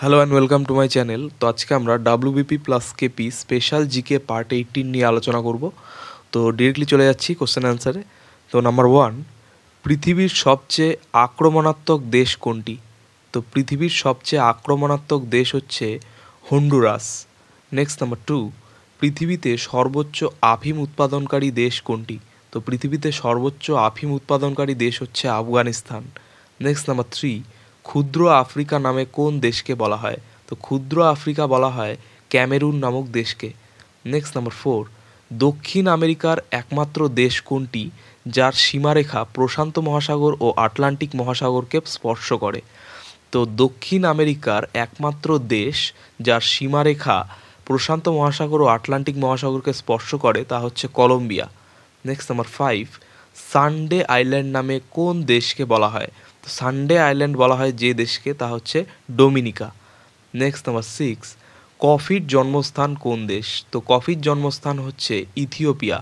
Hello and welcome to my channel. তো আজকে আমরা WBP plus KP special GK part 18 নিয়ে আলোচনা করব। তো ডিরেক্টলি চলে যাচ্ছি কোশ্চেন অ্যান্সারে। তো নাম্বার 1, পৃথিবীর সবচেয়ে আক্রমণাত্মক দেশ কোনটি? তো পৃথিবীর সবচেয়ে আক্রমণাত্মক দেশ হচ্ছে হন্ডুরাস। নেক্সট নাম্বার 2, পৃথিবীতে সর্বোচ্চ আফিম উৎপাদনকারী দেশ কোনটি? তো পৃথিবীতে সর্বোচ্চ আফিম উৎপাদনকারী দেশ হচ্ছে আফগানিস্তান। নেক্সট নাম্বার 3, ক্ষুদ্র আফ্রিকা নামে কোন দেশকে বলা হয়? তো ক্ষুদ্র আফ্রিকা বলা হয় ক্যামেরুন নামক দেশকে। নেক্সট নাম্বার 4, দক্ষিণ আমেরিকার একমাত্র দেশ কোনটি যার সীমারেখা প্রশান্ত মহাসাগর ও আটলান্টিক মহাসাগরকে স্পর্শ করে? তো দক্ষিণ আমেরিকার একমাত্র দেশ যার সীমারেখা প্রশান্ত মহাসাগর ও আটলান্টিক মহাসাগরকে স্পর্শ করে তা হচ্ছে Colombia. Next number 5, Sunday Island নামে কোন দেশকে বলা হয়? তো সানডে আইল্যান্ড বলা হয় যে দেশকে তা হচ্ছে ডোমিনিকা। নেক্সট নাম্বার 6, কফির জন্মস্থান কোন দেশ? তো কফির জন্মস্থান হচ্ছে ইথিওপিয়া,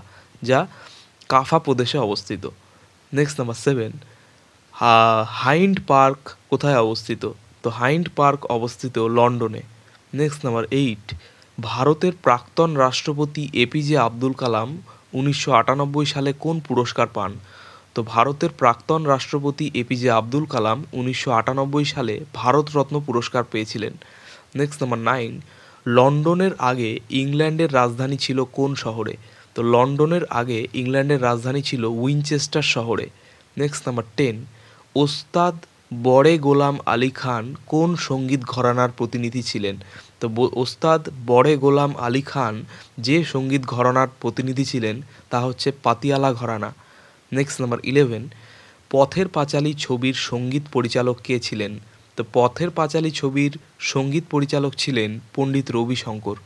যা কাফা প্রদেশে অবস্থিত। নেক্সট নাম্বার 7, হাইন্ড পার্ক কোথায় অবস্থিত? তো হাইন্ড পার্ক অবস্থিত লন্ডনে। নেক্সট নাম্বার 8, ভারতের প্রাক্তন রাষ্ট্রপতি এপিজে আব্দুল কালাম 1998 সালে কোন পুরস্কার পান? তো ভারতের প্রাক্তন রাষ্ট্রপতি এপিজে আব্দুল কালাম 1998 সালে ভারতরত্ন পুরস্কার পেয়েছিলেন। নেক্সট নাম্বার 9, লন্ডনের আগে ইংল্যান্ডের রাজধানী ছিল কোন শহরে? তো লন্ডনের আগে ইংল্যান্ডের রাজধানী ছিল উইনচেস্টার শহরে। নেক্সট নাম্বার 10, ওস্তাদ বড়ে গোলাম আলী খান কোন সঙ্গীত ঘরানার প্রতিনিধি ছিলেন? তো ওস্তাদ বড়ে গোলাম আলী খান যে সঙ্গীত ঘরানার প্রতিনিধি ছিলেন তা হচ্ছে পাতিয়ালা ঘরানা। নেক্সট নাম্বার 11, পথের পাঁচালী ছবির সঙ্গীত পরিচালক কে ছিলেন? তো পথের পাঁচালী ছবির সঙ্গীত পরিচালক ছিলেন পণ্ডিত রবিশঙ্কর।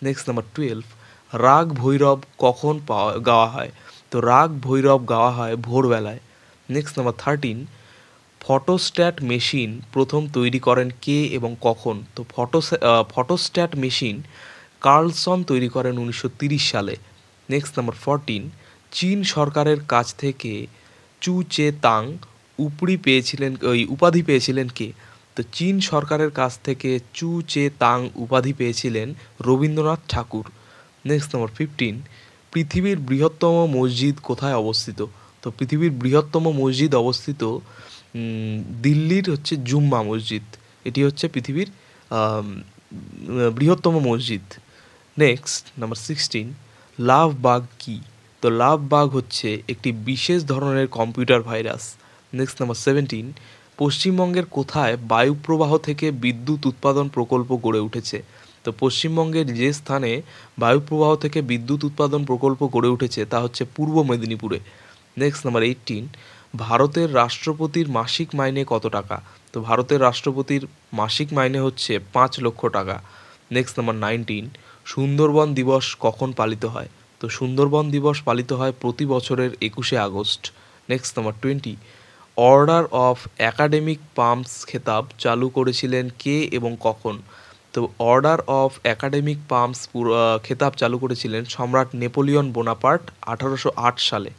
নেক্সট নাম্বার 12, রাগ ভৈরব কখন গাওয়া হয়? তো রাগ ভৈরব গাওয়া হয় ভোরবেলায়। নেক্সট নাম্বার 13, ফটোস্ট্যাট মেশিন প্রথম তৈরি করেন কে এবং কখন? তো ফটোস্ট্যাট মেশিন কার্লসন তৈরি করেন 1930 সালে। নেক্সট নাম্বার 14, চীন সরকারের কাছ থেকে চু চে তাং উপাধি পেয়েছিলেন কে? তো চীন সরকারের কাছ থেকে চু চে তাং উপাধি পেয়েছিলেন রবীন্দ্রনাথ ঠাকুর। নেক্সট নাম্বার 15, পৃথিবীর বৃহত্তম মসজিদ কোথায় অবস্থিত? তো পৃথিবীর বৃহত্তম মসজিদ অবস্থিত দিল্লির হচ্ছে জুম্মা মসজিদ। এটি হচ্ছে পৃথিবীর বৃহত্তম মসজিদ। নেক্সট নাম্বার 16, লাভ বাগ কী? তো লাভ বাগ হচ্ছে একটি বিশেষ ধরনের কম্পিউটার ভাইরাস। নেক্সট নাম্বার 17, পশ্চিমবঙ্গের কোথায় বায়ুপ্রবাহ থেকে বিদ্যুৎ উৎপাদন প্রকল্প গড়ে উঠেছে? তো পশ্চিমবঙ্গের যে স্থানে বায়ুপ্রবাহ থেকে বিদ্যুৎ উৎপাদন প্রকল্প গড়ে উঠেছে তা হচ্ছে পূর্ব মেদিনীপুরে। নেক্সট নাম্বার 18, ভারতের রাষ্ট্রপতির মাসিক মাইনে কত টাকা? তো ভারতের রাষ্ট্রপতির মাসিক মাইনে হচ্ছে 5 লক্ষ টাকা। নেক্সট নাম্বার 19, সুন্দরবন দিবস কখন পালিত হয়? তো সুন্দরবন দিবস পালিত হয় প্রতি বছরের 21শে August. Next number 20, order of academic palms খেতাব চালু করেছিলেন কে এবং কখন? তো অর্ডার অফ একাডেমিক পাম্পস খেতাব চালু করেছিলেন সম্রাট নেপোলিয়ন বোনাপার্ট 1808 সালে।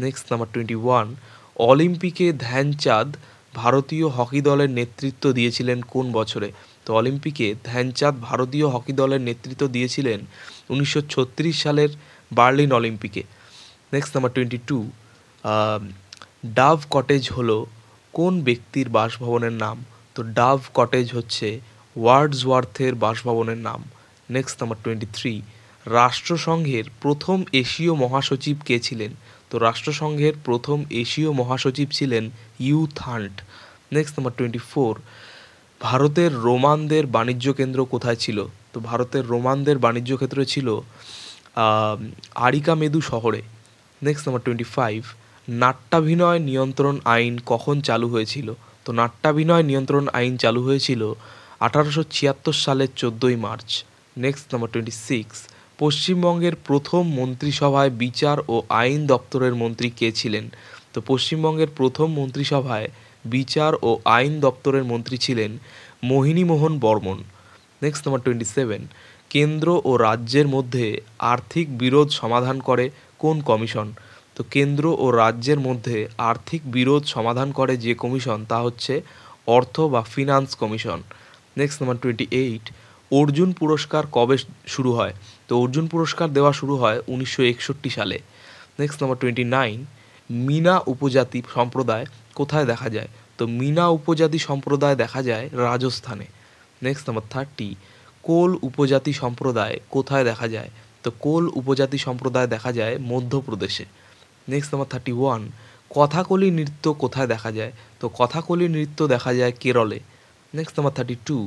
নেক্সট নাম্বার 21, অলিম্পিকে ধ্যানচাঁদ ভারতীয় হকি দলের নেতৃত্ব দিয়েছিলেন কোন বছরে? তো অলিম্পিকে ধ্যানচাঁদ ভারতীয় হকি দলের নেতৃত্ব দিয়েছিলেন 1936 সালের বার্লিন অলিম্পিকে। নেক্সট নাম্বার 22, ডাভ কটেজ হলো কোন ব্যক্তির বাসভবনের নাম? তো ডাভ কটেজ হচ্ছে ওয়ার্ডসওয়ার্থের বাসভবনের নাম। নেক্সট নাম্বার 23, রাষ্ট্রসংঘের প্রথম এশীয় মহাসচিব কে ছিলেন? তো রাষ্ট্রসংঘের প্রথম এশীয় মহাসচিব ছিলেন ইউ থান্ট। নেক্সট নাম্বার 24, ভারতের রোমানদের বাণিজ্য কেন্দ্র কোথায় ছিল? তো ভারতের রোমানদের বাণিজ্য ক্ষেত্র ছিল আরিকামেদু শহরে। নেক্সট নাম্বার 25, নাট্যাভিনয় নিয়ন্ত্রণ আইন কখন চালু হয়েছিল? তো নাট্যাভিনয় নিয়ন্ত্রণ আইন চালু হয়েছিল 1876 সালের 14ই মার্চ। নেক্সট নাম্বার 26, পশ্চিমবঙ্গের প্রথম মন্ত্রিসভায় বিচার ও আইন দপ্তরের মন্ত্রী কে ছিলেন? তো পশ্চিমবঙ্গের প্রথম মন্ত্রিসভায় বিচার ও আইন দপ্তরের মন্ত্রী ছিলেন মোহিনীমোহন বর্মন। নেক্সট নাম্বার 27, কেন্দ্র ও রাজ্যের মধ্যে আর্থিক বিরোধ সমাধান করে কোন কমিশন? তো কেন্দ্র ও রাজ্যের মধ্যে আর্থিক বিরোধ সমাধান করে যে কমিশন তা হচ্ছে অর্থ বা finance commission. Next number 28, Arjun পুরস্কার কবে শুরু হয়? তো অর্জুন পুরস্কার দেওয়া শুরু হয় 1961 সালে। নেক্সট নাম্বার 29, মিনা উপজাতি সম্প্রদায় কোথায় দেখা যায়? তো মিনা উপজাতি সম্প্রদায় দেখা যায় রাজস্থানে। নেক্সট নাম্বার 30, কোল উপজাতি সম্প্রদায় কোথায় দেখা যায়? তো কোল উপজাতি সম্প্রদায় দেখা যায় মধ্যপ্রদেশে। নেক্সট নাম্বার 31, কথাকলি নৃত্য কোথায় দেখা যায়? তো কথাকলি নৃত্য দেখা যায় কেরলে। নেক্সট নাম্বার 32,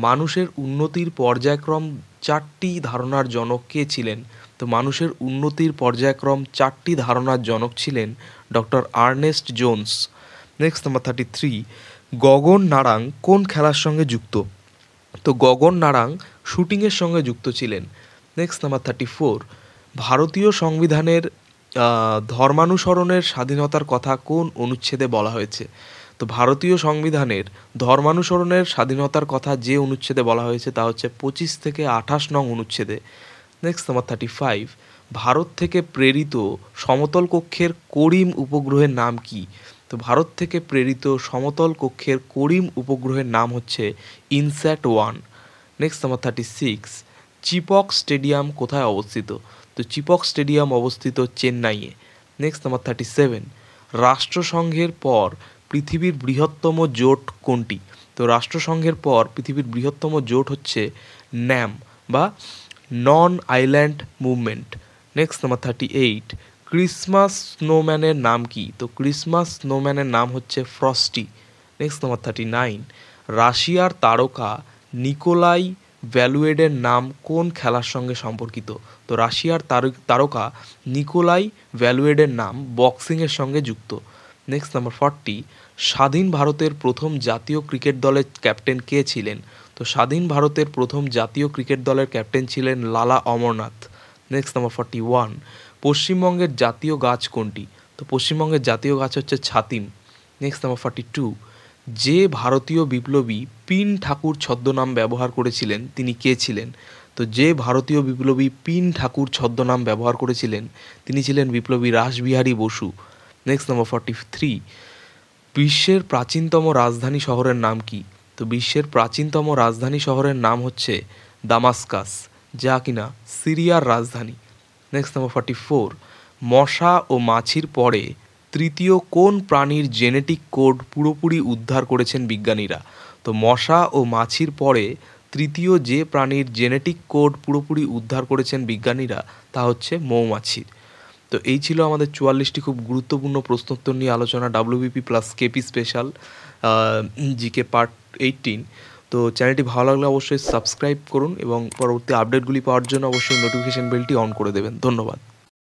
মানুষের উন্নতির পর্যায়ক্রম 4টি ধারণার জনক কে ছিলেন? তো মানুষের উন্নতির পর্যায়ক্রম 4টি ধারণার জনক ছিলেন doctor Ernest Jones. Next number 33, Gagan Narang কোন খেলার সঙ্গে যুক্ত? তো গগন নারাং শুটিংয়ের সঙ্গে যুক্ত ছিলেন। নেক্সট নাম্বার 34, ভারতীয় সংবিধানের ধর্মানুসরণের স্বাধীনতার কথা কোন অনুচ্ছেদে বলা হয়েছে? তো ভারতীয় সংবিধানের ধর্মানুসরণের স্বাধীনতার কথা যে অনুচ্ছেদে বলা হয়েছে তা হচ্ছে 25 থেকে 28 নং অনুচ্ছেদে। নেক্সট নাম্বার 35, ভারত থেকে প্রেরিত সমতল কক্ষের করিম উপগ্রহের নাম কি? তো ভারত থেকে প্রেরিত সমতল কক্ষের করিম উপগ্রহের নাম হচ্ছে ইনস্যাট-1। নেক্সট নাম্বার 36, চিপক স্টেডিয়াম কোথায় অবস্থিত? তো চিপক স্টেডিয়াম অবস্থিত চেন্নাইয়ে। নেক্সট নাম্বার 37, রাষ্ট্রসংঘের পর পৃথিবীর বৃহত্তম জোট কোনটি? তো রাষ্ট্রসংঘের পর পৃথিবীর বৃহত্তম জোট হচ্ছে ন্যাম বা non aligned movement. Next number 38, Christmas স্নোম্যানের নাম কি? তো ক্রিসমাস স্নোম্যানের নাম হচ্ছে ফ্রস্টি। নেক্সট নাম্বার 39, রাশিয়ার তারকা নিকোলাই ভ্যালুয়েডের নাম কোন খেলার সঙ্গে সম্পর্কিত? তো রাশিয়ার তারকা নিকোলাই ভ্যালুয়েডের নাম বক্সিংয়ের সঙ্গে যুক্ত। নেক্সট নাম্বার 40, স্বাধীন ভারতের প্রথম জাতীয় ক্রিকেট দলের ক্যাপ্টেন কে ছিলেন? তো স্বাধীন ভারতের প্রথম জাতীয় ক্রিকেট দলের ক্যাপ্টেন ছিলেন লালা অমরনাথ। নেক্সট নাম্বার 41, পশ্চিমবঙ্গের জাতীয় গাছ কোনটি? তো পশ্চিমবঙ্গের জাতীয় গাছ হচ্ছে ছাতিম। নেক্সট নাম্বার 42, যে ভারতীয় বিপ্লবী পিন ঠাকুর ছদ্মনাম ব্যবহার করেছিলেন তিনি কে ছিলেন? তো যে ভারতীয় বিপ্লবী পিন ঠাকুর ছদ্মনাম ব্যবহার করেছিলেন তিনি ছিলেন বিপ্লবী রাসবিহারী বসু। নেক্সট নাম্বার 43, বিশ্বের প্রাচীনতম রাজধানী শহরের নাম কি? তো বিশ্বের প্রাচীনতম রাজধানী শহরের নাম হচ্ছে দামাস্কাস, যা কিনা সিরিয়ার রাজধানী। নেক্সট নাম্বার 44, মশা ও মাছির পরে তৃতীয় কোন প্রাণীর জেনেটিক কোড পুরোপুরি উদ্ধার করেছেন বিজ্ঞানীরা? তো মশা ও মাছির পরে তৃতীয় যে প্রাণীর জেনেটিক কোড পুরোপুরি উদ্ধার করেছেন বিজ্ঞানীরা তা হচ্ছে মৌমাছির। তো এই ছিল আমাদের 44টি খুব গুরুত্বপূর্ণ প্রশ্নোত্তর নিয়ে আলোচনা WBP plus KP special GK part 18। তো চ্যানেলটি ভালো লাগলে অবশ্যই সাবস্ক্রাইব করুন এবং পরবর্তী আপডেটগুলি পাওয়ার জন্য অবশ্যই নোটিফিকেশন বেলটি অন করে দেবেন। ধন্যবাদ।